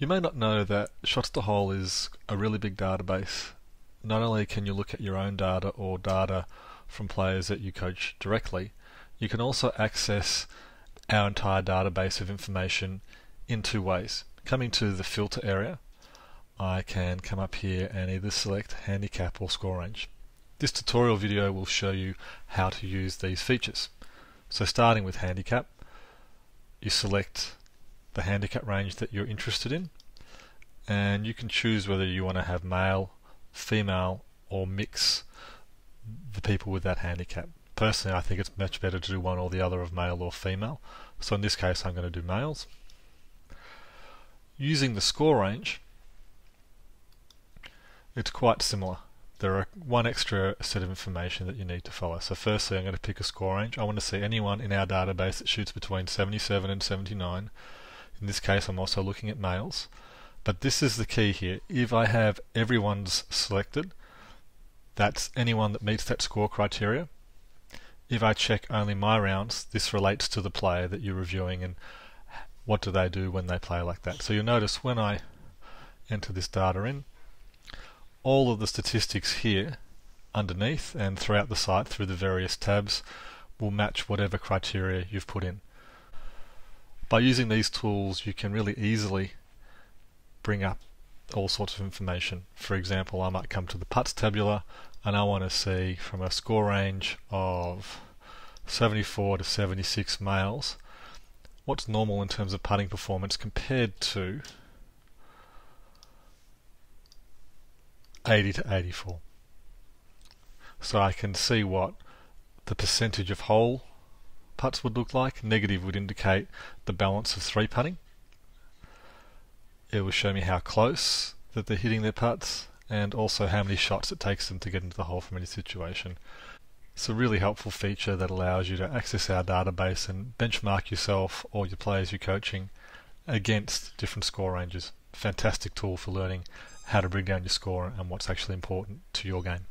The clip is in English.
You may not know that Shots to Hole is a really big database. Not only can you look at your own data or data from players that you coach directly, you can also access our entire database of information in two ways. Coming to the filter area, I can come up here and either select handicap or score range. This tutorial video will show you how to use these features. So starting with handicap, you select the handicap range that you're interested in, and you can choose whether you want to have male, female, or mix the people with that handicap. Personally, I think it's much better to do one or the other of male or female, so in this case I'm going to do males. Using the score range, it's quite similar. There are one extra set of information that you need to follow. So firstly, I'm going to pick a score range. I want to see anyone in our database that shoots between 77 and 79. In this case, I'm also looking at males. But this is the key here. If I have everyone's selected, that's anyone that meets that score criteria. If I check only my rounds, this relates to the player that you're reviewing and what do they do when they play like that. So you'll notice when I enter this data in, all of the statistics here underneath and throughout the site through the various tabs will match whatever criteria you've put in. By using these tools, you can really easily bring up all sorts of information. For example, I might come to the putts tabular and I want to see from a score range of 74 to 76 males what's normal in terms of putting performance compared to 80 to 84. So I can see what the percentage of hole putts would look like. Negative would indicate the balance of three putting. It will show me how close that they're hitting their putts and also how many shots it takes them to get into the hole from any situation. It's a really helpful feature that allows you to access our database and benchmark yourself or your players you're coaching against different score ranges. Fantastic tool for learning how to bring down your score and what's actually important to your game.